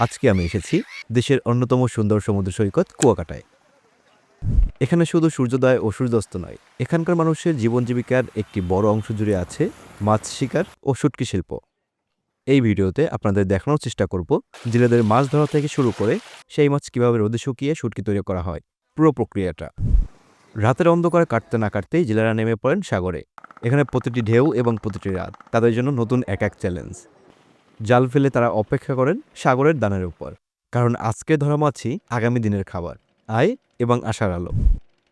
আজকে আমি এসেছি দেশের অন্যতম সুন্দর সমুদ্র সৈকত কুয়াকাটায়। এখানে শুধু সূর্যোদয় ও সূর্যাস্ত নয়, এখানকার মানুষের জীবন জীবিকার একটি বড় অংশ জুড়ে আছে মাছ শিকার ও শুটকি শিল্প। এই ভিডিওতে আপনাদের দেখানোর চেষ্টা করব জেলেদের মাছ ধরা থেকে শুরু করে সেই মাছ কীভাবে রোদে শুকিয়ে শুটকি তৈরি করা হয়, পুরো প্রক্রিয়াটা। রাতের অন্ধকারে কাটতে না কাটতেই জেলেরা নেমে পড়েন সাগরে। এখানে প্রতিটি ঢেউ এবং প্রতিটি রাত তাদের জন্য নতুন এক চ্যালেঞ্জ। জাল ফেলে তারা অপেক্ষা করেন সাগরের দানের উপর, কারণ আজকে ধরা মাছই আগামী দিনের খাবার, আয় এবং আশার আলো।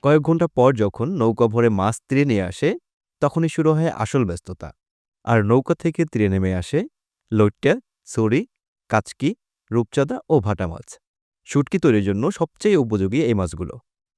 কয়েক ঘন্টা পর যখন নৌকা ভরে মাছ তীরে নিয়ে আসে, তখনই শুরু হয় আসল ব্যস্ততা। আর নৌকা থেকে তীরে নেমে আসে লইট্টা, ছড়ি, কাচকি, রূপচাঁদা ও ভাটা মাছ। শুটকি তৈরির জন্য সবচেয়ে উপযোগী এই মাছগুলো।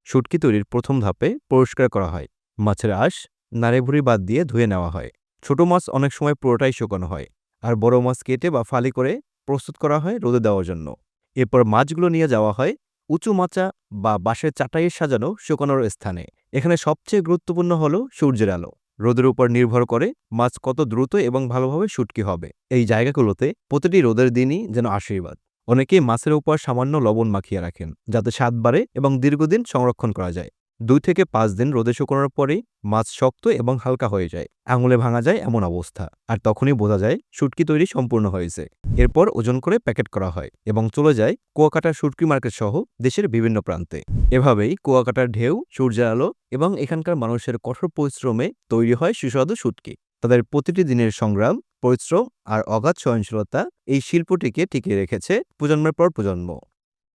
শুটকি তৈরির প্রথম ধাপে পরিষ্কার করা হয়। মাছের আঁশ, নাড়িভুড়ি বাদ দিয়ে ধুয়ে নেওয়া হয়। ছোট মাছ অনেক সময় পুরোটাই শুকানো হয়, আর বড় মাছ কেটে বা ফালি করে প্রস্তুত করা হয় রোদে দেওয়ার জন্য। এরপর মাছগুলো নিয়ে যাওয়া হয় উঁচু মাচা বা বাঁশের চাটাইয়ে সাজানো শুকানোর স্থানে। এখানে সবচেয়ে গুরুত্বপূর্ণ হলো সূর্যের আলো। রোদের উপর নির্ভর করে মাছ কত দ্রুত এবং ভালোভাবে শুটকি হবে। এই জায়গাগুলোতে প্রতিটি রোদের দিনই যেন আশীর্বাদ। অনেকেই মাছের উপর সামান্য লবণ মাখিয়ে রাখেন, যাতে স্বাদ বাড়ে এবং দীর্ঘদিন সংরক্ষণ করা যায়। 2 থেকে 5 দিন রোদে শুকানোর পরেই মাছ শক্ত এবং হালকা হয়ে যায়, আঙুলে ভাঙা যায় এমন অবস্থা। আর তখনই বোঝা যায় শুটকি তৈরি সম্পূর্ণ হয়েছে। এরপর ওজন করে প্যাকেট করা হয় এবং চলে যায় কুয়াকাটার শুটকি মার্কেট সহ দেশের বিভিন্ন প্রান্তে। এভাবেই কুয়াকাটার ঢেউ, সূর্যের আলো এবং এখানকার মানুষের কঠোর পরিশ্রমে তৈরি হয় সুস্বাদু শুটকি। তাদের প্রতিটি দিনের সংগ্রাম, পরিশ্রম আর অগাধ সহনশীলতা এই শিল্পটিকে টিকিয়ে রেখেছে প্রজন্মের পর প্রজন্ম।